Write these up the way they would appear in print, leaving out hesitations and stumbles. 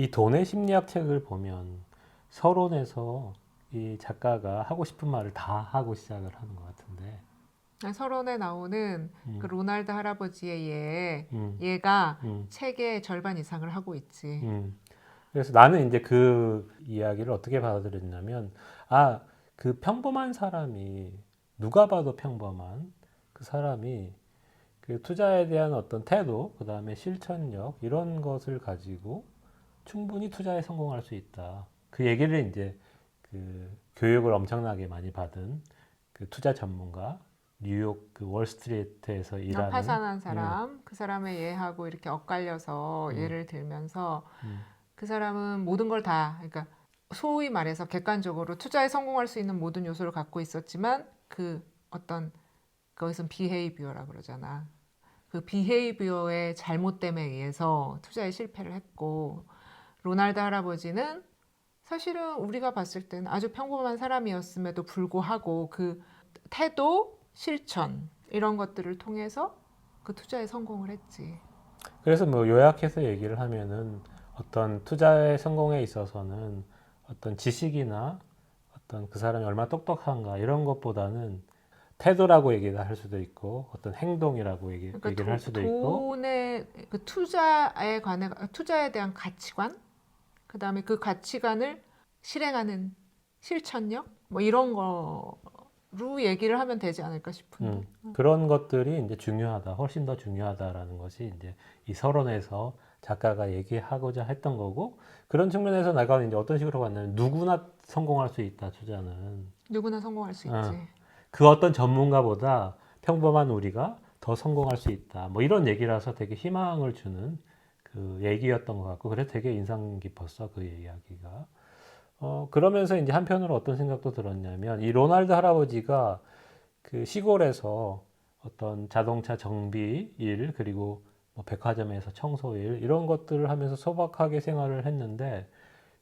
이 돈의 심리학 책을 보면 서론에서 이 작가가 하고 싶은 말을 다 하고 시작을 하는 것 같은데. 서론에 나오는 그 음, 로날드 할아버지의 음, 얘가 음, 책의 절반 이상을 하고 있지. 음. 그래서 나는 이제 그 이야기를 어떻게 받아들였냐면, 아, 그 평범한 사람이, 누가 봐도 평범한 그 사람이 그 투자에 대한 어떤 태도, 그 다음에 실천력, 이런 것을 가지고 충분히 투자에 성공할 수 있다. 그 얘기를 이제 그 교육을 엄청나게 많이 받은 그 투자 전문가, 뉴욕 그 월스트리트에서 일하는, 파산한 음, 사람, 그 사람의 예하고 이렇게 엇갈려서 음, 예를 들면서 음, 그 사람은 모든 걸 다, 그러니까 소위 말해서 객관적으로 투자에 성공할 수 있는 모든 요소를 갖고 있었지만 그 어떤 거기선 비헤이비어라 그러잖아. 그 비헤이비어의 잘못됨에 의해서 투자에 실패를 했고 로날드 할아버지는 사실은 우리가 봤을 때는 아주 평범한 사람이었음에도 불구하고 그 태도, 실천 이런 것들을 통해서 그 투자에 성공을 했지. 그래서 뭐 요약해서 얘기를 하면은 어떤 투자의 성공에 있어서는 어떤 지식이나 어떤 그 사람이 얼마나 똑똑한가 이런 것보다는 태도라고 얘기를 할 수도 있고 어떤 행동이라고 그러니까 얘기를 할 수도 있고. 돈의 그 투자에 대한 가치관, 그다음에 그 가치관을 실행하는 실천력 뭐 이런 거로 얘기를 하면 되지 않을까 싶은데. 그런 것들이 이제 중요하다, 훨씬 더 중요하다라는 것이 이제 이 서론에서 작가가 얘기하고자 했던 거고, 그런 측면에서 내가 이제 어떤 식으로 봤냐면 누구나 성공할 수 있다, 투자는. 누구나 성공할 수 어, 있지. 그 어떤 전문가보다 평범한 우리가 더 성공할 수 있다. 뭐 이런 얘기라서 되게 희망을 주는 그 얘기였던 것 같고, 그래서 되게 인상 깊었어, 그 이야기가. 그러면서 이제 한편으로 어떤 생각도 들었냐면, 이 로날드 할아버지가 그 시골에서 어떤 자동차 정비 일, 그리고 뭐 백화점에서 청소 일, 이런 것들을 하면서 소박하게 생활을 했는데,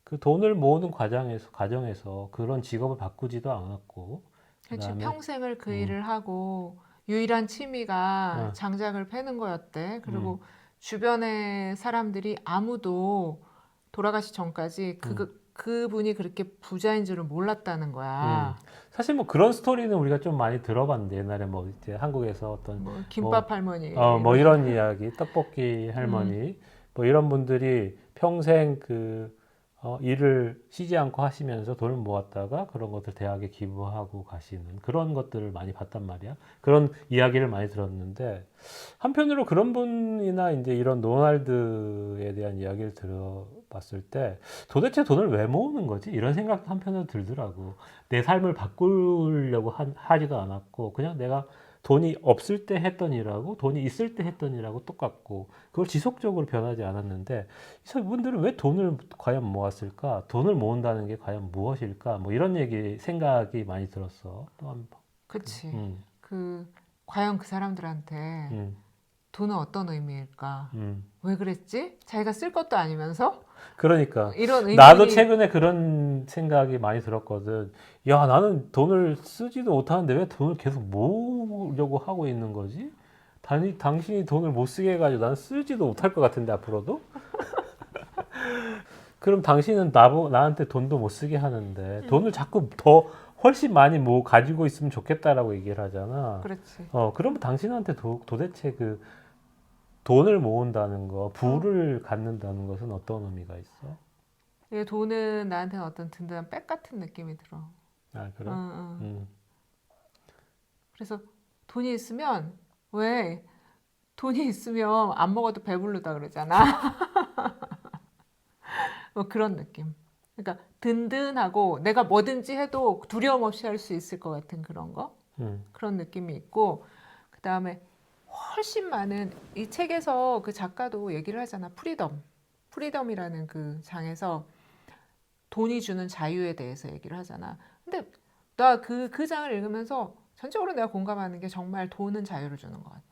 그 돈을 모으는 과정에서 그런 직업을 바꾸지도 않았고, 그 그렇지. 다음에, 평생을 그 음, 일을 하고 유일한 취미가 어, 장작을 패는 거였대. 음, 그리고 주변의 사람들이 아무도 돌아가시 전까지 음, 그분이 그렇게 부자인 줄은 몰랐다는 음. 거야. 사실 뭐 그런 스토리는 우리가 좀 많이 들어봤는데, 옛날에 뭐 이제 한국에서 어떤 뭐 뭐, 김밥 할머니 뭐 이런. 이런 이야기, 떡볶이 음, 할머니, 뭐 이런 분들이 평생 그 일을 쉬지 않고 하시면서 돈을 모았다가 그런 것들 대학에 기부하고 가시는 그런 것들을 많이 봤단 말이야. 그런 이야기를 많이 들었는데, 한편으로 그런 분이나 이제 이런 노날드에 대한 이야기를 들어봤을 때 도대체 돈을 왜 모으는 거지? 이런 생각도 한편으로 들더라고. 내 삶을 바꾸려고 하지도 않았고, 그냥 내가 돈이 없을 때 했던 일하고 돈이 있을 때 했던 일하고 똑같고, 그걸 지속적으로 변하지 않았는데, 이분들은 왜 돈을 과연 모았을까? 돈을 모은다는 게 과연 무엇일까? 뭐 이런 생각이 많이 들었어. 또 한, 그, 그치. 과연 그 사람들한테 음, 돈은 어떤 의미일까? 음. 왜 그랬지? 자기가 쓸 것도 아니면서 그러니까 이런 나도 의문이. 최근에 그런 생각이 많이 들었거든. 야, 나는 돈을 쓰지도 못하는데 왜 돈을 계속 모으려고 하고 있는 거지? 당신이 돈을 못 쓰게 해가지고 나는 쓰지도 못할 것 같은데 앞으로도? 그럼 당신은 나한테 돈도 못 쓰게 하는데 돈을 자꾸 더 훨씬 많이 가지고 있으면 좋겠다라고 얘기를 하잖아. 그렇지. 그러면 당신한테 도대체 그 돈을 모은다는 거, 어. 부를 갖는다는 것은 어떤 의미가 있어? 이 돈은 나한테는 어떤 든든한 백 같은 느낌이 들어. 아, 어, 그래? 어. 음. 그래서 돈이 있으면 왜 돈이 있으면 안 먹어도 배부르다 그러잖아. 뭐 그런 느낌. 그러니까 든든하고 내가 뭐든지 해도 두려움 없이 할 수 있을 것 같은 그런 거. 음. 그런 느낌이 있고 그다음에 훨씬 많은 이 책에서 그 작가도 얘기를 하잖아. 프리덤이라는 그 장에서 돈이 주는 자유에 대해서 얘기를 하잖아. 근데 나 그 장을 읽으면서 전적으로 내가 공감하는 게 정말 돈은 자유를 주는 것 같아.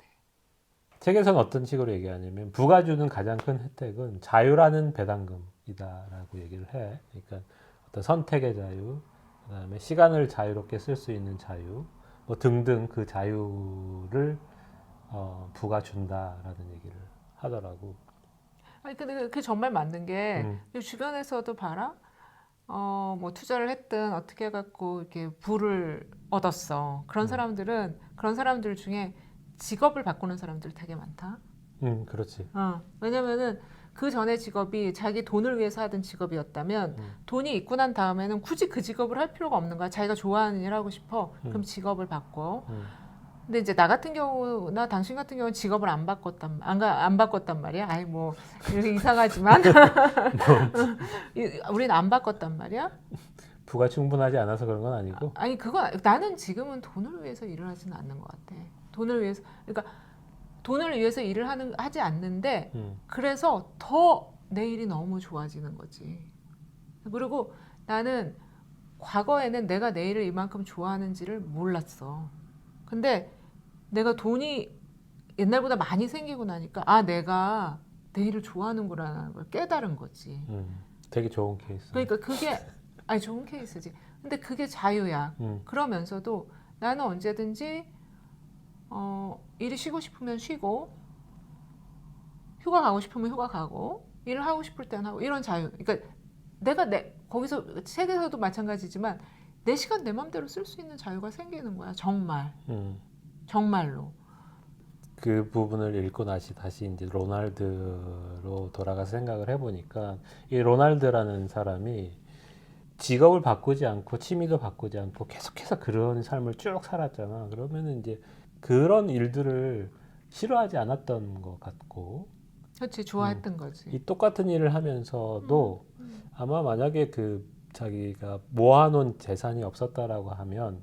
책에서는 어떤 식으로 얘기하냐면 부가 주는 가장 큰 혜택은 자유라는 배당금이다라고 얘기를 해. 그러니까 어떤 선택의 자유, 그다음에 시간을 자유롭게 쓸 수 있는 자유, 뭐 등등 그 자유를 부가 준다라는 얘기를 하더라고. 아니 근데 그게 정말 맞는 게 음. 주변에서도 봐라. 뭐 투자를 했든 어떻게 해갖고 이렇게 부를 얻었어. 음. 그런 사람들 중에 직업을 바꾸는 사람들 되게 많다. 그렇지. 왜냐면은 그 전에 직업이 자기 돈을 위해서 하던 직업이었다면 음. 돈이 있고 난 다음에는 굳이 그 직업을 할 필요가 없는 거야. 자기가 좋아하는 일 하고 싶어. 그럼 음. 직업을 바꿔. 음. 근데 이제 나 같은 경우나 당신 같은 경우는 직업을 안 바꿨단 말이야. 아이 뭐 이상하지만 우리는 안 바꿨단 말이야. 부가 충분하지 않아서 그런 건 아니고. 아니 그건 나는 지금은 돈을 위해서 일을 하지는 않는 것 같아. 돈을 위해서 그러니까 돈을 위해서 일을 하지 않는데 그래서 더 내 일이 너무 좋아지는 거지. 그리고 나는 과거에는 내가 내 일을 이만큼 좋아하는지를 몰랐어. 근데 내가 돈이 옛날보다 많이 생기고 나니까 내가 내 일을 좋아하는구나라는 걸 깨달은 거지. 되게 좋은 케이스. 그러니까 그게 아니 좋은 케이스지. 근데 그게 자유야. 그러면서도 나는 언제든지 일이 쉬고 싶으면 쉬고 휴가 가고 싶으면 휴가 가고 일을 하고 싶을 때는 하고 이런 자유. 그러니까 내가 거기서 책에서도 마찬가지지만 내 시간 내 맘대로 쓸 수 있는 자유가 생기는 거야. 정말. 정말로. 그 부분을 읽고 다시 이제 로날드로 돌아가서 생각을 해보니까 이 로날드라는 사람이 직업을 바꾸지 않고 취미도 바꾸지 않고 계속해서 그런 삶을 쭉 살았잖아. 그러면은 이제 그런 일들을 싫어하지 않았던 것 같고, 그렇지 좋아했던 거지. 이 똑같은 일을 하면서도 아마 만약에 그 자기가 모아놓은 재산이 없었다라고 하면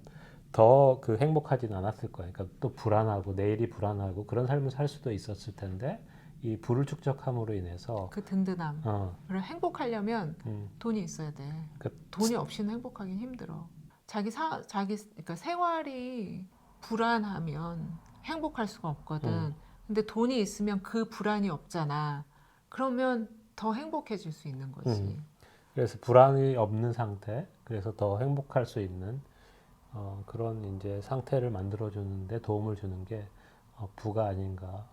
더 그 행복하진 않았을 거야. 그러니까 또 불안하고 내일이 불안하고 그런 삶을 살 수도 있었을 텐데 이 부를 축적함으로 인해서 그 든든함. 그리고 행복하려면 돈이 있어야 돼. 그러니까 돈이 없이는 행복하긴 힘들어. 그러니까 생활이 불안하면 행복할 수가 없거든. 근데 돈이 있으면 그 불안이 없잖아. 그러면 더 행복해질 수 있는 거지. 그래서 불안이 없는 상태, 그래서 더 행복할 수 있는 그런 이제 상태를 만들어주는데 도움을 주는 게 부가 아닌가.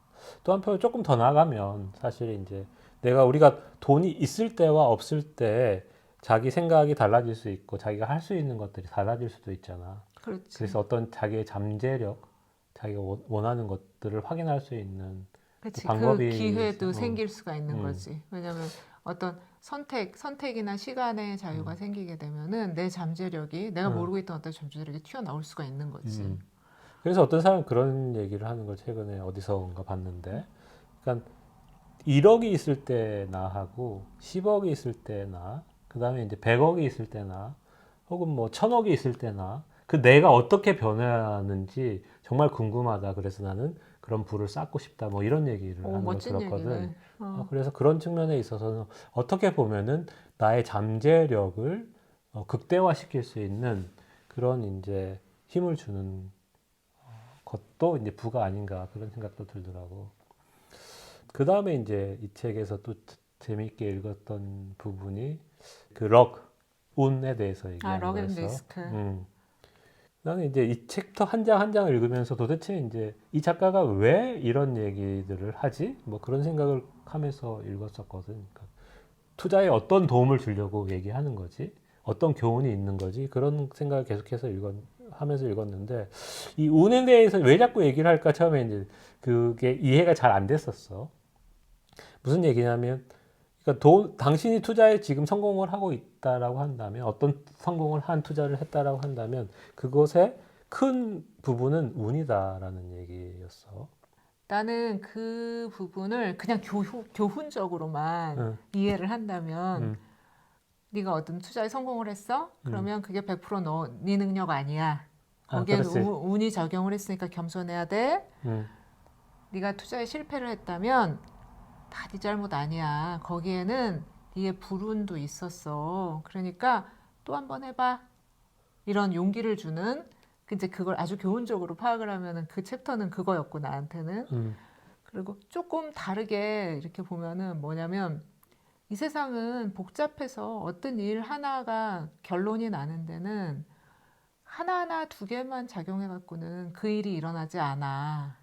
또 한편 조금 더 나가면 사실 이제 우리가 돈이 있을 때와 없을 때 자기 생각이 달라질 수 있고 자기가 할 수 있는 것들이 달라질 수도 있잖아. 그렇지. 그래서 어떤 자기의 잠재력, 자기가 원하는 것들을 확인할 수 있는 그렇지. 방법이 그 기회도 생길 수가 있는 음. 거지. 왜냐하면 어떤 선택이나 시간의 자유가 생기게 되면은 내 잠재력이 내가 모르고 있던 어떤 잠재력이 튀어나올 수가 있는 거지. 그래서 어떤 사람은 그런 얘기를 하는 걸 최근에 어디서인가 봤는데, 그러니까 1억이 있을 때 나하고 10억이 있을 때 나, 그 다음에 이제 100억이 있을 때 나, 혹은 뭐 1000억이 있을 때 나, 그 내가 어떻게 변하는지 정말 궁금하다. 그래서 나는 그런 부를 쌓고 싶다. 뭐 이런 얘기를 하는 걸 멋진 들었거든. 얘기네. 그래서 그런 측면에 있어서는 어떻게 보면은 나의 잠재력을 극대화시킬 수 있는 그런 이제 힘을 주는 것도 이제 부가 아닌가 그런 생각도 들더라고. 그 다음에 이제 이 책에서 또 재미있게 읽었던 부분이 그 운에 대해서 얘기하는 럭 앤 거였어. 리스크. 나는 이제 이 챕터 한 장 한 장을 읽으면서 도대체 이제 이 작가가 왜 이런 얘기들을 하지? 뭐 그런 생각을 하면서 읽었었거든. 그러니까 투자에 어떤 도움을 주려고 얘기하는 거지? 어떤 교훈이 있는 거지? 그런 생각을 계속해서 하면서 읽었는데 이 운에 대해서 왜 자꾸 얘기를 할까 처음에 이제 그게 이해가 잘 안 됐었어. 무슨 얘기냐면 그러니까 당신이 투자에 지금 성공을 하고 있다라고 한다면 어떤 성공을 한 투자를 했다라고 한다면 그것의 큰 부분은 운이다라는 얘기였어. 나는 그 부분을 그냥 교훈적으로만 응. 이해를 한다면 응. 네가 어떤 투자에 성공을 했어? 그러면 그게 100% 네 능력 아니야. 거기엔 그렇지. 운이 적용을 했으니까 겸손해야 돼. 응. 네가 투자에 실패를 했다면 다 네 잘못 아니야. 거기에는 네의 불운도 있었어. 그러니까 또 한 번 해봐. 이런 용기를 주는 이제 그걸 아주 교훈적으로 파악을 하면은 그 챕터는 그거였고 나한테는. 그리고 조금 다르게 이렇게 보면은 뭐냐면 이 세상은 복잡해서 어떤 일 하나가 결론이 나는 데는 하나나 두 개만 작용해 갖고는 그 일이 일어나지 않아.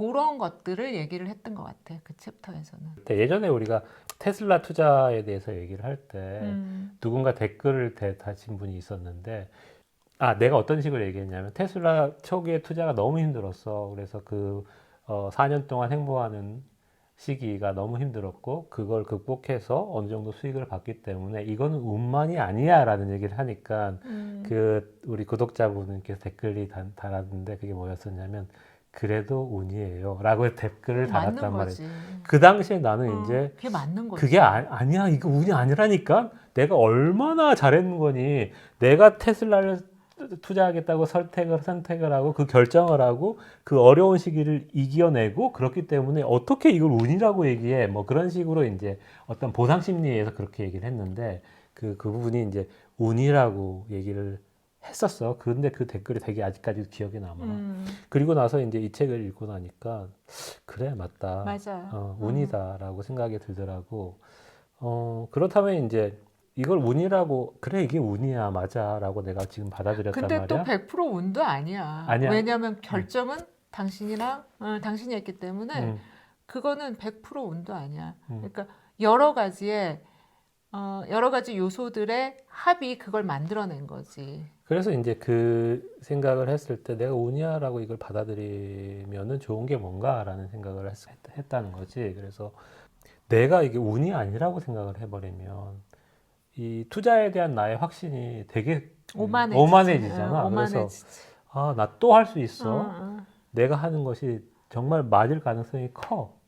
그런 것들을 얘기를 했던 것 같아. 그 챕터에서는. 예전에 우리가 테슬라 투자에 대해서 얘기를 할 때 누군가 댓글을 다신 분이 있었는데 내가 어떤 식으로 얘기했냐면 테슬라 초기에 투자가 너무 힘들었어. 그래서 4년 동안 행보하는 시기가 너무 힘들었고 그걸 극복해서 어느 정도 수익을 받기 때문에 이거는 운만이 아니야 라는 얘기를 하니까 우리 구독자분께서 댓글이 달았는데 그게 뭐였었냐면 그래도 운이에요 라고 댓글을 맞는 달았단 말이에요. 거지. 그 당시에 나는 이제 그게 맞는 거지. 그게 아니야 이거 운이 아니라니까 내가 얼마나 잘했는 거니 내가 테슬라를 투자하겠다고 선택을 하고 그 결정을 하고 그 어려운 시기를 이겨내고 그렇기 때문에 어떻게 이걸 운이라고 얘기해 뭐 그런 식으로 이제 어떤 보상 심리에서 그렇게 얘기를 했는데 그 부분이 이제 운이라고 얘기를 했었어. 근데 그 댓글이 되게 아직까지도 기억에 남아. 그리고 나서 이제 이 책을 읽고 나니까 그래 맞다. 맞아. 운이다라고 생각이 들더라고. 그렇다면 이제 이걸 운이라고 그래 이게 운이야 맞아라고 내가 지금 받아들였단 근데 말이야. 또 100% 운도 아니야. 아니야. 왜냐하면 결정은 당신이 했기 때문에 그거는 100% 운도 아니야. 그러니까 여러 가지 요소들의 합이 그걸 만들어낸 거지. 그래서 이제 그 생각을 했을 때 내가 운이야라고 이걸 받아들이면은 좋은 게 뭔가라는 생각을 했다는 거지. 그래서 내가 이게 운이 아니라고 생각을 해버리면 이 투자에 대한 나의 확신이 되게 오만해지잖아. 그래서 나 또 할 수 있어. 내가 하는 것이 정말 맞을 가능성이 커.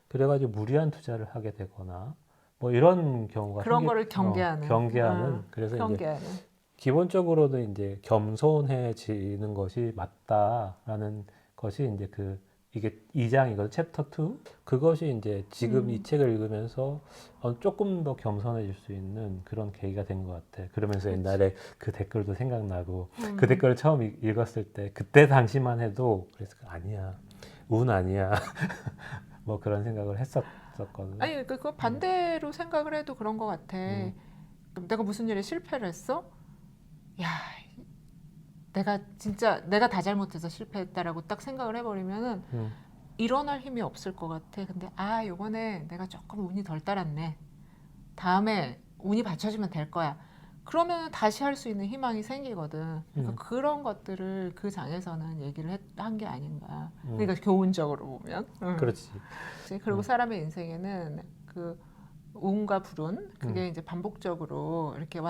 그래가지고 무리한 투자를 하게 되거나 뭐 이런 경우가 그런 거를 경계하는. 그래서 경계하는. 이제 기본적으로는 이제 겸손해지는 것이 맞다라는 것이 이제 이게 2장이거든, 챕터 2. 그것이 이제 지금 이 책을 읽으면서 조금 더 겸손해질 수 있는 그런 계기가 된 것 같아. 그러면서 그렇지. 옛날에 그 댓글도 생각나고, 그 댓글을 처음 읽었을 때, 그때 당시만 해도, 그래서 아니야, 운 아니야. 뭐 그런 생각을 했었거든. 아니, 그거 반대로 생각을 해도 그런 것 같아. 내가 무슨 일에 실패를 했어? 야, 내가 다 잘못해서 실패했다라고 딱 생각을 해버리면은 일어날 힘이 없을 것 같아. 근데 요번에 내가 조금 운이 덜 따랐네. 다음에 운이 받쳐주면 될 거야. 그러면 다시 할 수 있는 희망이 생기거든. 그러니까 그런 것들을 그 장에서는 얘기를 한 게 아닌가. 그러니까 교훈적으로 보면. 그렇지. 그리고 사람의 인생에는 그 운과 불운 그게 이제 반복적으로 이렇게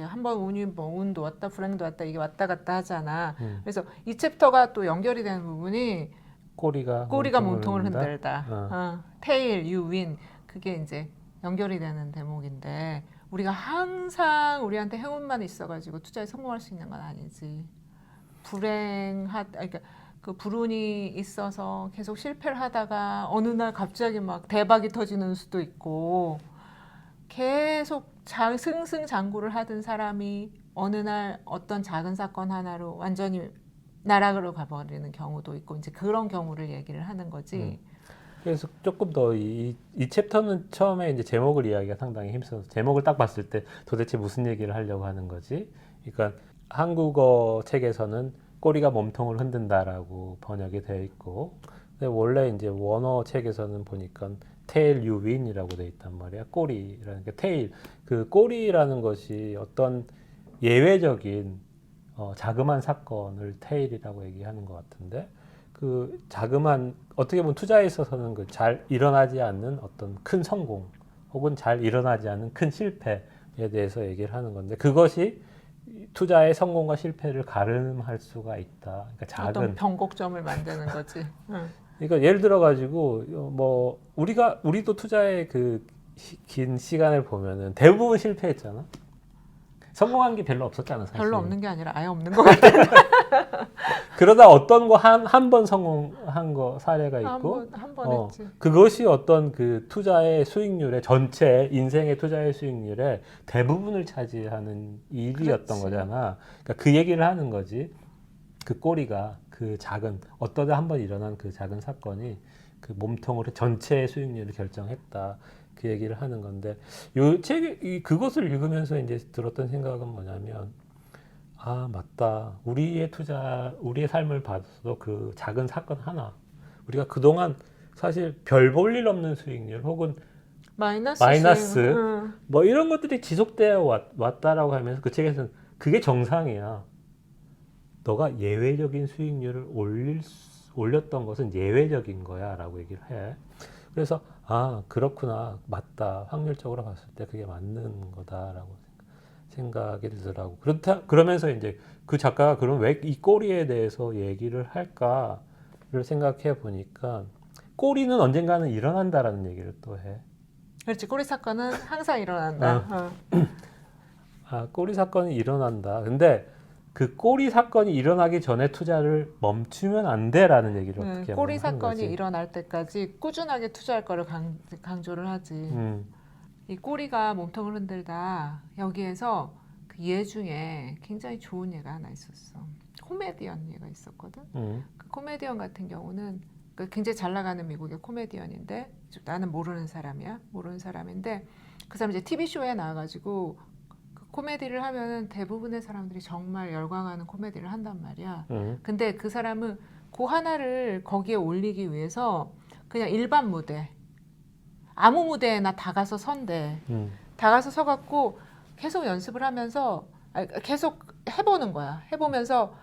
한번 운도 왔다 불행도 왔다 이게 왔다 갔다 하잖아. 그래서 이 챕터가 또 연결이 되는 부분이 꼬리가 몸통을 흔들다. Tail you win 그게 이제 연결이 되는 대목인데 우리가 항상 우리한테 행운만 있어가지고 투자에 성공할 수 있는 건 아니지. 그러니까 그 불운이 있어서 계속 실패를 하다가 어느 날 갑자기 막 대박이 터지는 수도 있고 계속 승승장구를 하던 사람이 어느 날 어떤 작은 사건 하나로 완전히 나락으로 가버리는 경우도 있고 이제 그런 경우를 얘기를 하는 거지. 그래서 조금 더 이 챕터는 처음에 이제 제목을 이야기가 상당히 힘써서 제목을 딱 봤을 때 도대체 무슨 얘기를 하려고 하는 거지? 그러니까 한국어 책에서는 꼬리가 몸통을 흔든다라고 번역이 되어 있고, 근데 원래 이제 원어 책에서는 보니까 tail you win이라고 되어 있단 말이야. 꼬리라는 게 tail. 그 꼬리라는 것이 어떤 예외적인 자그마한 사건을 tail이라고 얘기하는 것 같은데, 그 자그마한 어떻게 보면 투자에 있어서는 그 잘 일어나지 않는 어떤 큰 성공 혹은 잘 일어나지 않는 큰 실패에 대해서 얘기를 하는 건데 그것이 투자의 성공과 실패를 가름할 수가 있다. 그러니까 작은 어떤 변곡점을 만드는 거지. 그러니까 예를 들어 가지고 뭐 우리도 투자의 그 긴 시간을 보면은 대부분 실패했잖아. 성공한 게 별로 없었잖아, 사실. 별로 없는 게 아니라 아예 없는 것 같아. 그러다 어떤 거 한 번 성공한 거 사례가 있고 한 번 했지. 그것이 어떤 그 투자의 수익률의 전체 인생의 투자의 수익률의 대부분을 차지하는 일이었던 그렇지. 거잖아. 그러니까 그 얘기를 하는 거지. 그 꼬리가 그 작은 어떠다 한 번 일어난 그 작은 사건이 그 몸통으로 전체의 수익률을 결정했다. 그 얘기를 하는 건데 요 책이 그것을 읽으면서 이제 들었던 생각은 뭐냐면 맞다. 우리의 삶을 봐도 그 작은 사건 하나, 우리가 그동안 사실 별 볼 일 없는 수익률 혹은 마이너스 마이너스 수익. 뭐 이런 것들이 지속되어 왔다라고 하면서 그 책에서는 그게 정상이야. 너가 예외적인 수익률을 올렸던 것은 예외적인 거야라고 얘기를 해. 그래서 아 그렇구나 맞다 확률적으로 봤을 때 그게 맞는 거다라고 생각이 들더라고. 그러면서 이제 그 작가가 그럼 왜 이 꼬리에 대해서 얘기를 할까를 생각해 보니까 꼬리는 언젠가는 일어난다라는 얘기를 또 해. 그렇지. 꼬리 사건은 항상 일어난다. 아, 꼬리 사건이 일어난다. 근데 그 꼬리 사건이 일어나기 전에 투자를 멈추면 안 돼라는 얘기를 어떻게 꼬리 하는 사건이 거지. 일어날 때까지 꾸준하게 투자할 거를 강조를 하지. 이 꼬리가 몸통을 흔들다. 여기에서 그 예 중에 굉장히 좋은 예가 하나 있었어. 코미디언 예가 있었거든. 그 코미디언 같은 경우는 그 굉장히 잘 나가는 미국의 코미디언인데 나는 모르는 사람이야. 모르는 사람인데 그 사람 이제 TV쇼에 나와가지고 그 코미디를 하면은 대부분의 사람들이 정말 열광하는 코미디를 한단 말이야. 근데 그 사람은 그 하나를 거기에 올리기 위해서 그냥 일반 무대 아무 무대에나 다 가서 선대. 다 가서 서갖고 계속 연습을 하면서 계속 해보는 거야. 해보면서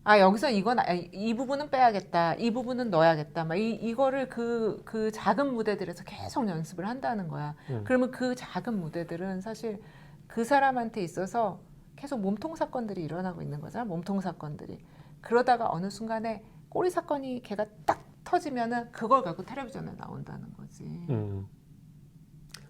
아 여기서 이건 이 부분은 빼야겠다. 이 부분은 넣어야겠다. 막 이거를 그 작은 무대들에서 계속 연습을 한다는 거야. 그러면 그 작은 무대들은 사실 그 사람한테 있어서 계속 몸통 사건들이 일어나고 있는 거잖아. 몸통 사건들이. 그러다가 어느 순간에 꼬리 사건이 걔가 딱 터지면은 그걸 갖고 텔레비전에 나온다는 거지.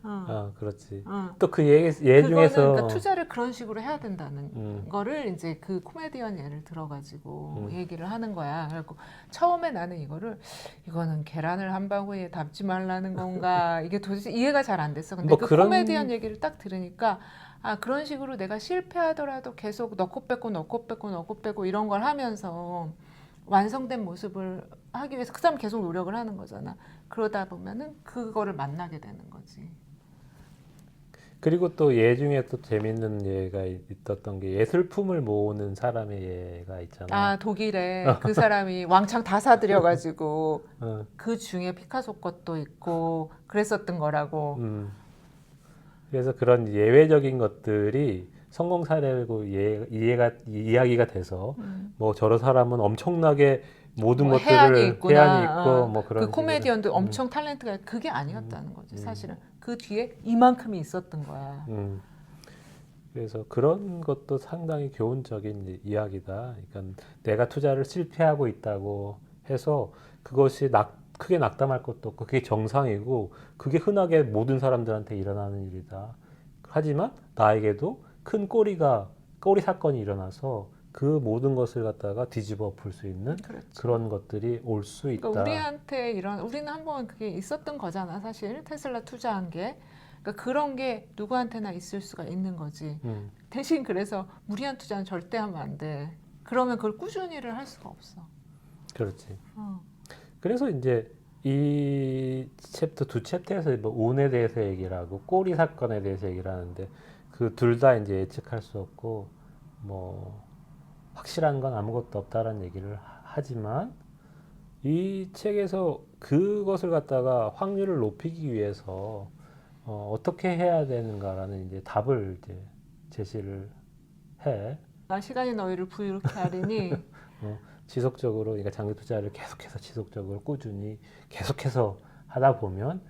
아, 그렇지. 어. 또 그 예 그거는 중에서 그러니까 투자를 그런 식으로 해야 된다는 거를 이제 그 코미디언 예를 들어가지고 얘기를 하는 거야. 그래갖고 처음에 나는 이거는 계란을 한 바구니에 담지 말라는 건가 이게 도대체 이해가 잘 안 됐어. 근데 뭐 그 그런 코미디언 얘기를 딱 들으니까 아 그런 식으로 내가 실패하더라도 계속 넣고 빼고 이런 걸 하면서 완성된 모습을 하기 위해서 그 사람 계속 노력을 하는 거잖아. 그러다 보면은 그거를 만나게 되는 거지. 그리고 또 예 중에 또 재밌는 예가 있었던 게 예술품을 모으는 사람의 예가 있잖아. 아, 독일에 그 사람이 왕창 다 사들여가지고 그 중에 피카소 것도 있고 그랬었던 거라고. 그래서 그런 예외적인 것들이 성공 사례고 이야기가 돼서 뭐 저런 사람은 엄청나게 모든 뭐 것들을 해안이 있구나. 해안이 있고 뭐 그 그런 식으로. 코미디언도 엄청 탤런트가 그게 아니었다는 거지 사실은. 그 뒤에 이만큼이 있었던 거야. 그래서 그런 것도 상당히 교훈적인 이야기다. 그러니까 내가 투자를 실패하고 있다고 해서 그것이 크게 낙담할 것도 없고 그게 정상이고 그게 흔하게 모든 사람들한테 일어나는 일이다. 하지만 나에게도 큰 꼬리 사건이 일어나서 그 모든 것을 갖다가 뒤집어 엎을 수 있는 그렇죠. 그런 것들이 올 수 있다. 그러니까 우리한테 우리는 한번 그게 있었던 거잖아 사실 테슬라 투자한 게. 그러니까 그런 게 누구한테나 있을 수가 있는 거지. 대신 그래서 무리한 투자는 절대 하면 안 돼. 그러면 그걸 꾸준히를 할 수가 없어. 그렇지. 그래서 이제 이 두 챕터에서 뭐 운에 대해서 얘기를 하고 꼬리 사건에 대해서 얘기를 하는데 그 둘 다 이제 예측할 수 없고 뭐 확실한 건 아무것도 없다라는 얘기를 하지만 이 책에서 그것을 갖다가 확률을 높이기 위해서 어떻게 해야 되는가라는 이제 답을 이제 제시를 해. 나 시간이 너희를 부유롭게 하리니 지속적으로 그러니까 장기 투자를 계속해서 지속적으로 꾸준히 계속해서 하다 보면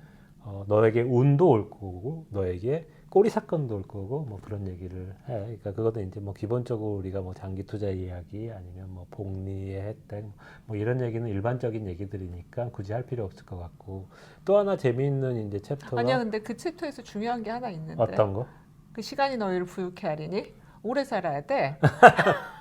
너에게 운도 올 거고 너에게 꼬리 사건도 올 거고 뭐 그런 얘기를 해. 그러니까 그것도 이제 뭐 기본적으로 우리가 뭐 장기 투자 이야기 아니면 뭐 복리의 혜택 뭐 이런 얘기는 일반적인 얘기들이니까 굳이 할 필요 없을 것 같고 또 하나 재미있는 이제 챕터가 아니야 근데 그 챕터에서 중요한 게 하나 있는데 어떤 거? 그 시간이 너희를 부유케 하리니 오래 살아야 돼.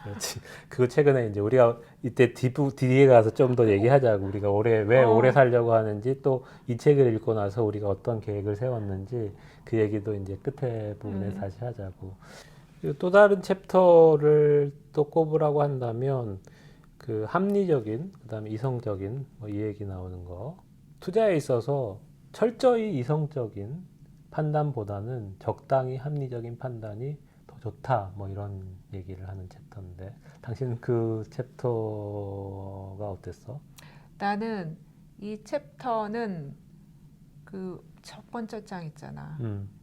그렇지. 그거 최근에 이제 우리가 이때 뒤에 가서 좀 더 얘기하자고. 우리가 왜 오래 살려고 하는지 또 이 책을 읽고 나서 우리가 어떤 계획을 세웠는지 그 얘기도 이제 끝에 부분에 다시 하자고. 그리고 또 다른 챕터를 또 꼽으라고 한다면 그 합리적인 그다음에 이성적인 뭐 이 얘기 나오는 거. 투자에 있어서 철저히 이성적인 판단보다는 적당히 합리적인 판단이 더 좋다. 뭐 이런 얘기를 하는 챕터인데 당신 그 챕터가 어땠어? 나는 이 챕터는 그 첫 번째 장 있잖아.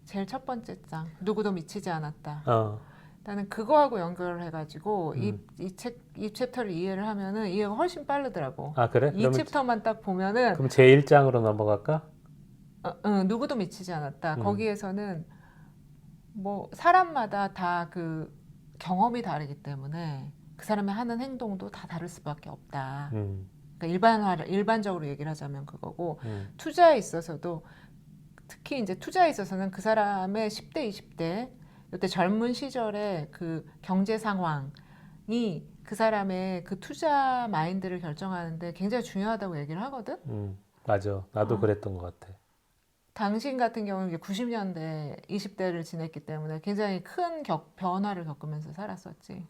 제일 첫 번째 장. 누구도 미치지 않았다. 나는 그거하고 연결을 해가지고 이 챕터를 이해를 하면은 이해가 훨씬 빠르더라고. 아, 그래? 이 챕터만 딱 보면은 그럼 제1장으로 넘어갈까? 누구도 미치지 않았다. 거기에서는 뭐 사람마다 다 그 경험이 다르기 때문에 그 사람이 하는 행동도 다 다를 수밖에 없다. 그러니까 일반적으로 얘기를 하자면 그거고 투자에 있어서도 특히 이제 투자에 있어서는 그 사람의 10대, 20대 이때 젊은 시절의 그 경제 상황이 그 사람의 그 투자 마인드를 결정하는데 굉장히 중요하다고 얘기를 하거든. 맞아. 나도 그랬던 것 같아. 당신 같은 경우는 90년대 20대를 지냈기 때문에 굉장히 큰 변화를 겪으면서 살았었지.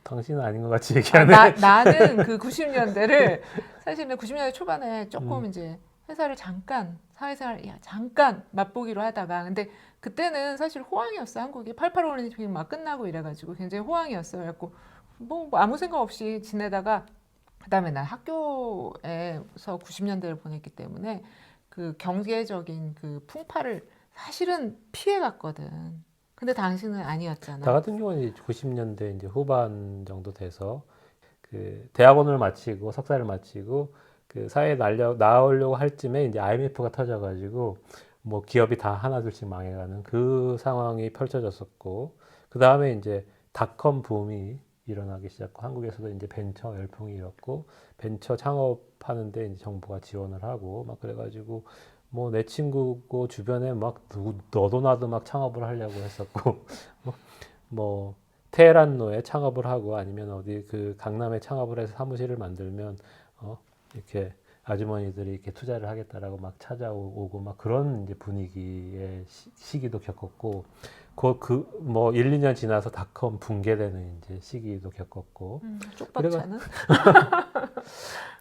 당신은 아닌 것 같이 얘기하네. 나는 그 90년대를 사실은 90년대 초반에 조금 이제 회사를 잠깐 사회생활 잠깐 맛보기로 하다가 근데 그때는 사실 호황이었어. 한국이 88 올림픽 막 끝나고 이래가지고 굉장히 호황이었어. 그래갖고 뭐 아무 생각 없이 지내다가 그다음에 난 학교에서 90년대를 보냈기 때문에 그 경제적인 그 풍파를 사실은 피해갔거든. 근데 당신은 아니었잖아. 나 같은 경우는 이제 90년대 이제 후반 정도 돼서 그 대학원을 마치고 석사를 마치고 그 사회에 나오려고 할 쯤에 이제 IMF가 터져가지고 뭐 기업이 다 하나둘씩 망해가는 그 상황이 펼쳐졌었고 그 다음에 이제 닷컴 붐이 일어나기 시작하고 한국에서도 이제 벤처 열풍이 일었고 벤처 창업하는데 이제 정부가 지원을 하고 막 그래가지고 뭐 내 친구고 주변에 막 너도 나도 막 창업을 하려고 했었고 뭐 테헤란로에 창업을 하고 아니면 어디 그 강남에 창업을 해서 사무실을 만들면 이렇게 아주머니들이 이렇게 투자를 하겠다라고 막 찾아오고 막 그런 이제 분위기의 시기도 겪었고 뭐 1, 2년 지나서 닷컴 붕괴되는 이제 시기도 겪었고 쪽박차는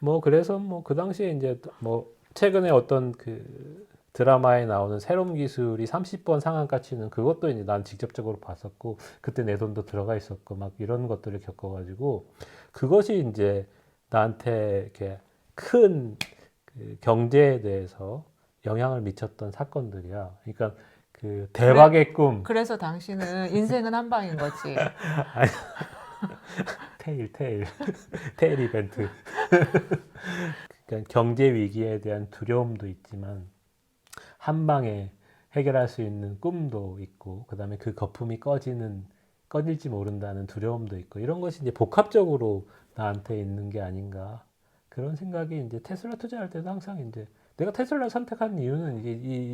뭐 그래서 뭐 그 당시에 이제 뭐 최근에 어떤 그 드라마에 나오는 새로운 기술이 30번 상한가 치는 그것도 이제 난 직접적으로 봤었고 그때 내 돈도 들어가 있었고 막 이런 것들을 겪어가지고 그것이 이제 나한테 이렇게 큰 그 경제에 대해서 영향을 미쳤던 사건들이야. 그러니까 그 대박의 꿈. 그래서 당신은 인생은 한 방인 거지. 테일 이벤트. 그러니까 경제 위기에 대한 두려움도 있지만 한 방에 해결할 수 있는 꿈도 있고 그다음에 그 거품이 꺼질지 모른다는 두려움도 있고 이런 것이 이제 복합적으로 나한테 있는 게 아닌가 그런 생각이 이제 테슬라 투자할 때도 항상 이제 내가 테슬라 선택한 이유는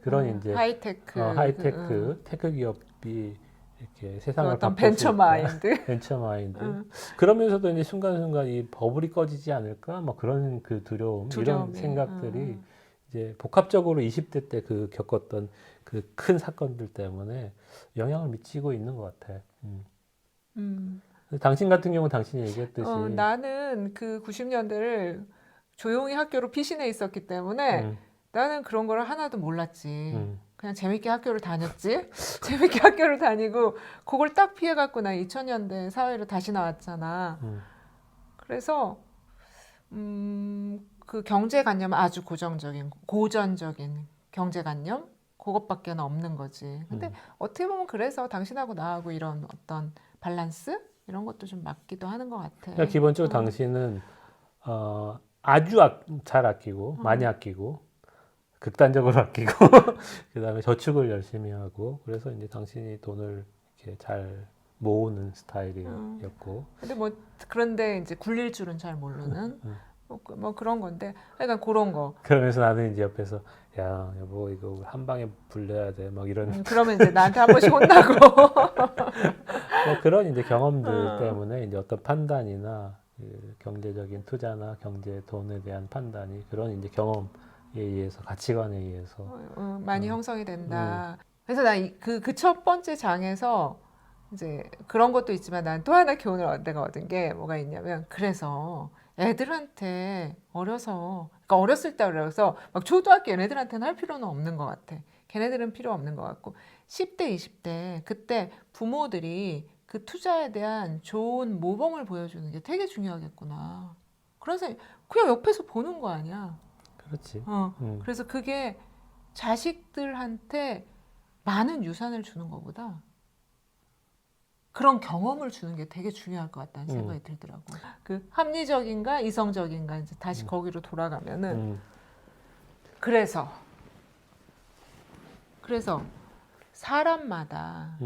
그런 이제 하이테크 테크 기업이 이렇게 세상을 어떤 바꿀 수 벤처 있다. 마인드. 벤처 마인드. 그러면서도 이제 순간순간 이 버블이 꺼지지 않을까? 뭐 그런 그 두려움, 이런 생각들이 이제 복합적으로 20대 때 그 겪었던 그 큰 사건들 때문에 영향을 미치고 있는 것 같아. 당신 같은 경우는 당신이 얘기했듯이 나는 그 90년대를 조용히 학교로 피신해 있었기 때문에 나는 그런 걸 하나도 몰랐지. 그냥 재밌게 학교를 다녔지. 재밌게 학교를 다니고 그걸 딱 피해갖고 나 2000년대 사회로 다시 나왔잖아. 그래서 그 경제관념은 아주 고전적인 경제관념 그것밖에 없는 거지. 근데 어떻게 보면 그래서 당신하고 나하고 이런 어떤 밸런스 이런 것도 좀 맞기도 하는 것 같아. 그러니까 기본적으로 당신은 아주 잘 아끼고 많이 아끼고 극단적으로 아끼고 그다음에 저축을 열심히 하고 그래서 이제 당신이 돈을 이렇게 잘 모으는 스타일이었고. 근데 뭐 그런데 이제 굴릴 줄은 잘 모르는 뭐 그런 건데 약간 그런 거. 그러면서 나는 이제 옆에서 야 여보 이거 한 방에 불려야 돼 막 이런. 그러면 이제 나한테 한 번씩 혼나고. 뭐 그런 이제 경험들 때문에 이제 어떤 판단이나 그 경제적인 투자나 경제 돈에 대한 판단이 그런 이제 경험에 의해서 가치관에 의해서 많이 형성이 된다. 그래서 나 그 첫 번째 장에서 이제 그런 것도 있지만 난 또 하나 교훈을 내가 얻은 게 뭐가 있냐면 그래서 애들한테 그러니까 어렸을 때 그래서 막 초등학교 애들한테는 할 필요는 없는 것 같아. 걔네들은 필요 없는 것 같고 10대, 20대 그때 부모들이 그 투자에 대한 좋은 모범을 보여주는 게 되게 중요하겠구나. 그래서 그냥 옆에서 보는 거 아니야. 그렇지. 그래서 그게 자식들한테 많은 유산을 주는 것보다 그런 경험을 주는 게 되게 중요할 것 같다는 생각이 들더라고. 그 합리적인가 이성적인가 이제 다시 거기로 돌아가면은 그래서 사람마다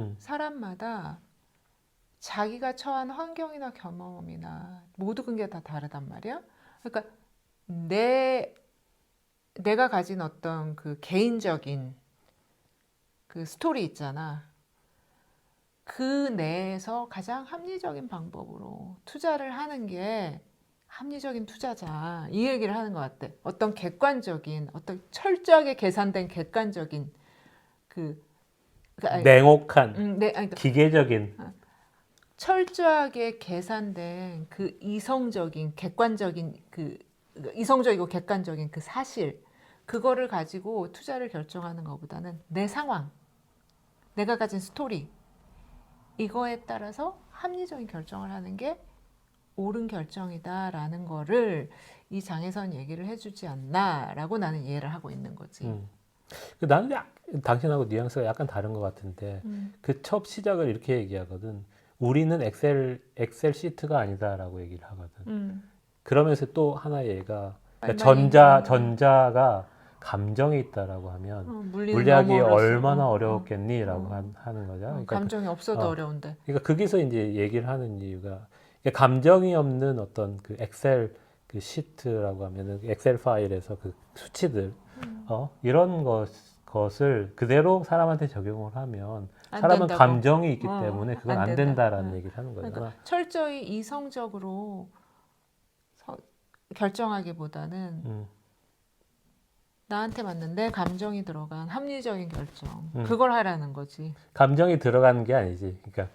자기가 처한 환경이나 경험이나 모든 게 다 다르단 말이야. 그러니까 내가 가진 어떤 그 개인적인 그 스토리 있잖아. 그 내에서 가장 합리적인 방법으로 투자를 하는 게 합리적인 투자자. 이 얘기를 하는 것 같아. 어떤 객관적인, 어떤 철저하게 계산된 객관적인 아니, 냉혹한, 아니, 그러니까 기계적인. 철저하게 계산된 그 이성적인, 객관적인 이성적이고 객관적인 그 사실, 그거를 가지고 투자를 결정하는 것보다는 내 상황, 내가 가진 스토리, 이거에 따라서 합리적인 결정을 하는 게 옳은 결정이다라는 거를 이 장에선 얘기를 해주지 않나라고 나는 이해를 하고 있는 거지. 나는 당신하고 뉘앙스가 약간 다른 것 같은데 그 첫 시작을 이렇게 얘기하거든. 우리는 엑셀 시트가 아니다라고 얘기를 하거든. 그러면서 또 하나의 얘가 그러니까 전자가 감정이 있다라고 하면 물리학이 얼마나 어려웠겠니라고 하는 거죠. 그러니까 감정이 없어도 어려운데. 그러니까 거기서 이제 얘기를 하는 이유가 그러니까 감정이 없는 어떤 그 엑셀 그 시트라고 하면은 엑셀 파일에서 그 수치들 이런 것을 그대로 사람한테 적용을 하면 사람은 된다고. 감정이 있기 때문에 그건 안 된다. 된다라는 얘기를 하는 거잖아. 그러니까 철저히 이성적으로 결정하기보다는 나한테 맞는 내 감정이 들어간 합리적인 결정. 그걸 하라는 거지. 감정이 들어가는 게 아니지. 그러니까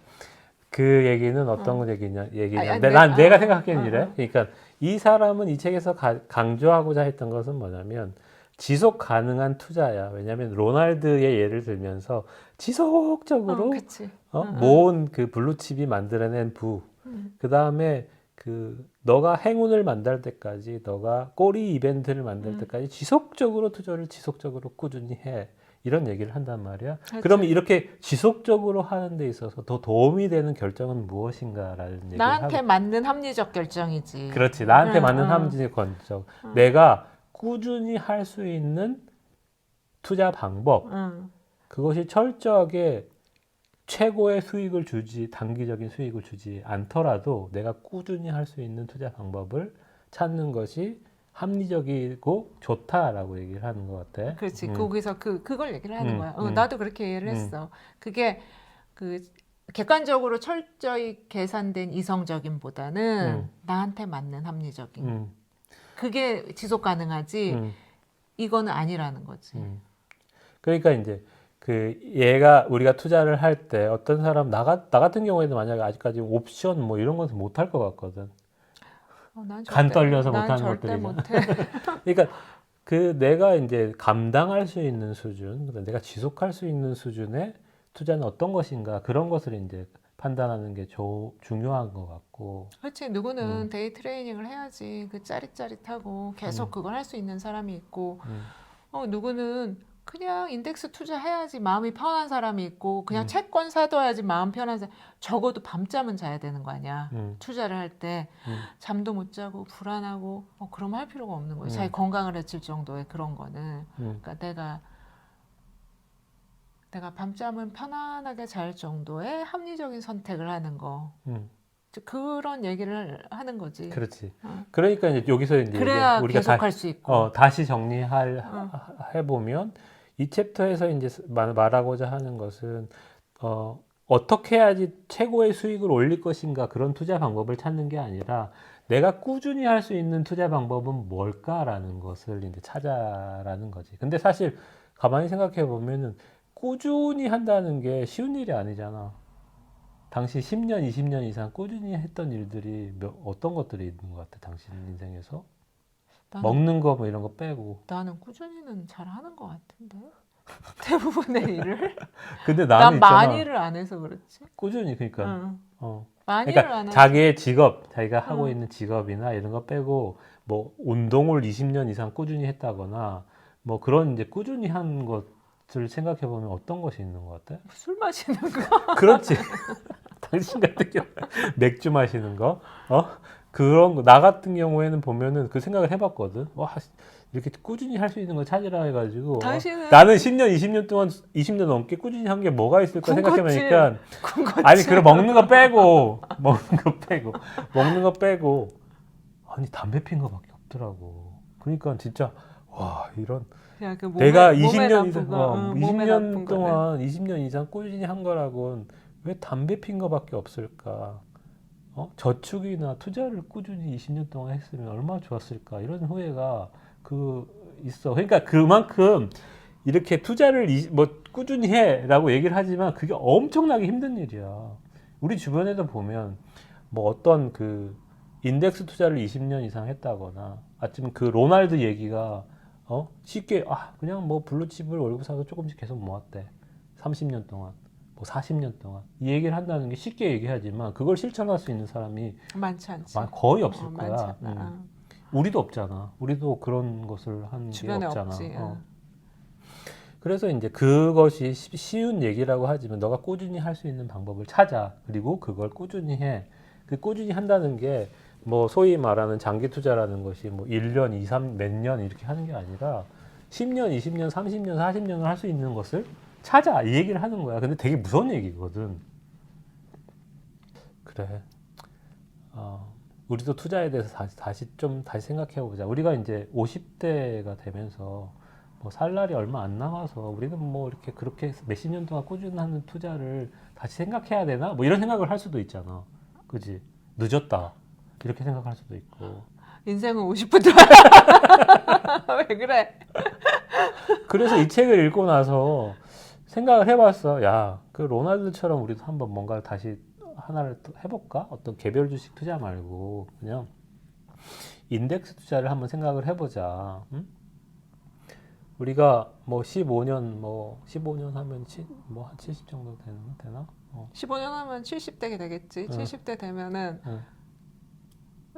그 얘기는 어떤 얘기냐. 근데 내가 생각하기엔 이래. 그러니까 이 사람은 이 책에서 강조하고자 했던 것은 뭐냐면 지속 가능한 투자야. 왜냐하면 로날드의 예를 들면서 지속적으로 모은 그 블루칩이 만들어낸 그 다음에 그 너가 행운을 만들 때까지, 너가 꼬리 이벤트를 만들 때까지 지속적으로 투자를 지속적으로 꾸준히 해. 이런 얘기를 한단 말이야. 그러면 이렇게 지속적으로 하는 데 있어서 더 도움이 되는 결정은 무엇인가라는 얘기를 나한테 맞는 합리적 결정이지. 그렇지. 나한테 맞는 합리적 결정. 내가 꾸준히 할 수 있는 투자 방법. 그것이 철저하게 최고의 수익을 주지, 단기적인 수익을 주지 않더라도 내가 꾸준히 할 수 있는 투자 방법을 찾는 것이 합리적이고 좋다라고 얘기를 하는 것 같아. 그렇지. 거기서 그걸 얘기를 하는 거야. 나도 그렇게 이해를 했어. 그게 그 객관적으로 철저히 계산된 이성적인보다는 나한테 맞는 합리적인. 그게 지속 가능하지. 이거는 아니라는 거지. 그러니까 이제 그 얘가 우리가 투자를 할 때 어떤 사람 나 같은 경우에도 만약에 아직까지 옵션 뭐 이런 것은 못 할 것 같거든. 간 떨려서 못하는 것들이죠. 그러니까 그 내가 이제 감당할 수 있는 수준, 내가 지속할 수 있는 수준의 투자는 어떤 것인가 그런 것을 이제 판단하는 게 중요한 것 같고. 그렇지. 누구는 데이 트레이닝을 해야지 그 짜릿짜릿하고 계속 그걸 할 수 있는 사람이 있고, 누구는 그냥 인덱스 투자해야지 마음이 편한 사람이 있고, 그냥 채권 사둬야지 마음 편한 사람. 적어도 밤잠은 자야 되는 거 아니야. 투자를 할 때 잠도 못 자고 불안하고 그러면 할 필요가 없는 거예요. 자기 건강을 해칠 정도의 그런 거는. 그러니까 내가 밤잠은 편안하게 잘 정도의 합리적인 선택을 하는 거. 그런 얘기를 하는 거지. 그렇지. 그러니까 이제 여기서 이제 그래야 우리가 계속할 수 있고. 다시 해보면 이 챕터에서 이제 말하고자 하는 것은 어떻게 해야지 최고의 수익을 올릴 것인가 그런 투자 방법을 찾는 게 아니라 내가 꾸준히 할 수 있는 투자 방법은 뭘까라는 것을 이제 찾아라는 거지. 근데 사실 가만히 생각해 보면은 꾸준히 한다는 게 쉬운 일이 아니잖아. 당신 10년, 20년 이상 꾸준히 했던 일들이 어떤 것들이 있는 것 같아, 당신 인생에서? 먹는 거 뭐 이런 거 빼고. 나는 꾸준히는 잘 하는 것 같은데. 대부분의 일을. 근데 난 나는 있잖아. 많이 일을 안 해서 그렇지. 꾸준히, 그러니까. 많이를 안 그러니까 하지. 자기의 직업, 자기가 하고 어. 있는 직업이나 이런 거 빼고 뭐 운동을 20년 이상 꾸준히 했다거나 뭐 그런 이제 꾸준히 한 것을 생각해 보면 어떤 것이 있는 것 같아? 술 마시는 거. 그렇지. 당신 같은 경우 맥주 마시는 거, 그런 거. 나 같은 경우에는 보면은 그 생각을 해봤거든. 와, 이렇게 꾸준히 할 수 있는 거 찾으라 해가지고 당신은 나는 10년, 20년 동안 20년 넘게 꾸준히 한 게 뭐가 있을까 군것질. 생각해보니까 군것질. 아니, 그럼 먹는 거 빼고 아니 담배 핀 거밖에 없더라고. 그러니까 진짜 와, 이런 그냥 그 내가 몸에 20년 나쁜 이상, 거, 몸에 20년 나쁜 거는. 동안 20년 이상 꾸준히 한 거라곤 왜 담배 핀 거밖에 없을까? 저축이나 투자를 꾸준히 20년 동안 했으면 얼마나 좋았을까? 이런 후회가 있어. 그러니까 그만큼 이렇게 투자를 뭐 꾸준히 해라고 얘기를 하지만 그게 엄청나게 힘든 일이야. 우리 주변에도 보면 뭐 어떤 인덱스 투자를 20년 이상 했다거나 아니면 로날드 얘기가 쉽게 그냥 뭐 블루칩을 월급 사서 조금씩 계속 모았대. 30년 동안, 뭐 40년 동안 이 얘기를 한다는 게 쉽게 얘기하지만 그걸 실천할 수 있는 사람이 많지 않지. 거의 없을 많지 거야. 않아. 우리도 없잖아. 우리도 그런 것을 한 게 주변에 없잖아. 없지. 그래서 이제 그것이 쉬운 얘기라고 하지만 너가 꾸준히 할 수 있는 방법을 찾아. 그리고 그걸 꾸준히 해. 그 꾸준히 한다는 게 뭐 소위 말하는 장기 투자라는 것이 뭐 1년, 2, 3, 몇 년 이렇게 하는 게 아니라 10년, 20년, 30년, 40년을 할 수 있는 것을 찾아. 이 얘기를 하는 거야. 근데 되게 무서운 얘기거든. 그래. 우리도 투자에 대해서 다시 생각해 보자. 우리가 이제 50대가 되면서 뭐 살 날이 얼마 안 남아서 우리는 뭐 이렇게 그렇게 몇십 년 동안 꾸준한 투자를 다시 생각해야 되나? 뭐 이런 생각을 할 수도 있잖아. 그지? 늦었다. 이렇게 생각할 수도 있고. 인생은 50부터. 왜 그래? 그래서 이 책을 읽고 나서 생각을 해봤어. 야, 그 로날드처럼 우리도 한번 뭔가 다시 하나를 또 해볼까? 어떤 개별 주식 투자 말고 그냥 인덱스 투자를 한번 생각을 해보자. 응? 우리가 뭐 15년 하면 뭐 한 70 정도 되나? 15년 하면 70대가 되겠지. 70대 되면은 응.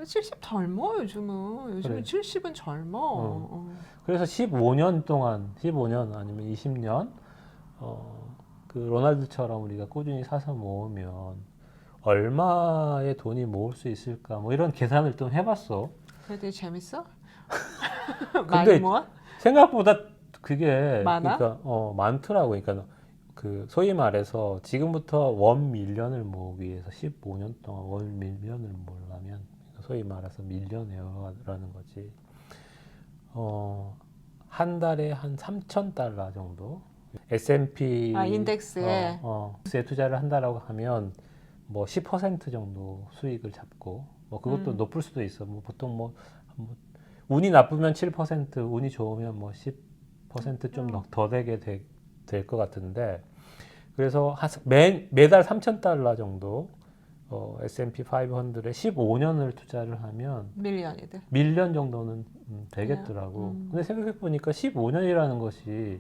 70 젊어 요즘은. 그래. 70은 젊어. 그래서 15년 아니면 20년 그 로날드처럼 우리가 꾸준히 사서 모으면 얼마의 돈이 모을 수 있을까? 뭐 이런 계산을 좀 해봤어. 그래 되게 재밌어? 근데 많이 모아? 생각보다 그게 많아? 그러니까 많더라고. 그러니까 소위 말해서 지금부터 원 밀리언을 모으기 위해서 15년 동안 원 밀리언을 모으려면 소위 말해서 밀리언웨어라는 거지. 한 달에 한 3,000달러 정도. S&P 인덱스에. 인덱스에 투자를 한다라고 하면 뭐 10% 정도 수익을 잡고 뭐 그것도 높을 수도 있어. 뭐 보통 뭐 운이 나쁘면 7%, 운이 좋으면 뭐 10% 좀 더 되게 될 것 같은데, 그래서 매달 3,000달러 정도 S&P 500에 15년을 투자를 하면 밀리언이들. 밀리언 정도는 되겠더라고. 근데 생각해 보니까 15년이라는 것이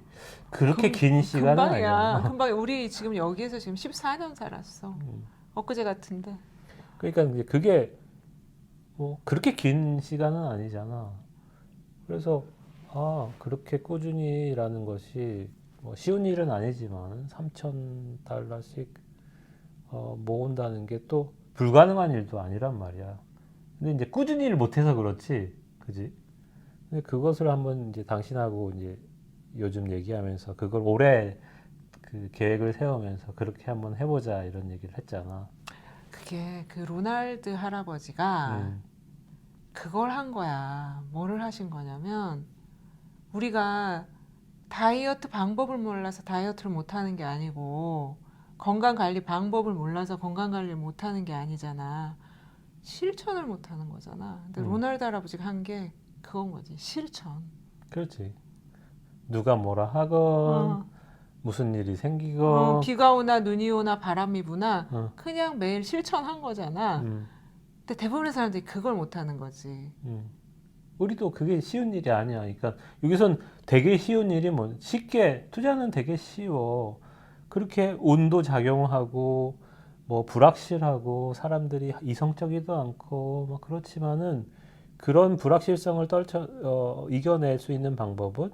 그렇게 긴 시간은 금방이야. 아니야. 금방 우리 지금 여기에서 지금 14년 살았어. 엊그제 같은데. 그러니까 이제 그게 뭐 그렇게 긴 시간은 아니잖아. 그래서 그렇게 꾸준히라는 것이 뭐 쉬운 일은 아니지만 3,000달러씩 모은다는 게 또 불가능한 일도 아니란 말이야. 근데 이제 꾸준히를 못해서 그렇지, 그지? 근데 그것을 한번 이제 당신하고 이제 요즘 얘기하면서 그걸 올해 그 계획을 세우면서 그렇게 한번 해보자 이런 얘기를 했잖아. 그게 그 로날드 할아버지가 그걸 한 거야. 뭐를 하신 거냐면 우리가 다이어트 방법을 몰라서 다이어트를 못하는 게 아니고 건강관리 방법을 몰라서 건강관리를 못하는 게 아니잖아. 실천을 못하는 거잖아. 근데 로날드 할아버지가 한 게 그건 거지. 실천. 그렇지. 누가 뭐라 하건 무슨 일이 생기건 비가 오나 눈이 오나 바람이 부나 어. 그냥 매일 실천한 거잖아. 근데 대부분의 사람들이 그걸 못하는 거지. 우리도 그게 쉬운 일이 아니야. 그러니까 여기선 되게 쉬운 일이 쉽게 투자는 되게 쉬워. 그렇게 운도 작용하고 뭐 불확실하고 사람들이 이성적이도 않고 막 그렇지만은 그런 불확실성을 이겨낼 수 있는 방법은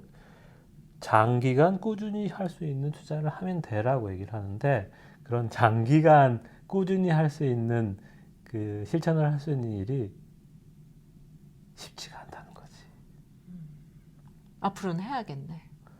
장기간 꾸준히 할 수 있는 투자를 하면 되라고 얘기를 하는데 그런 장기간 꾸준히 할 수 있는 그 실천을 할 수 있는 일이 쉽지가 않다는 거지. 앞으로는 해야겠네.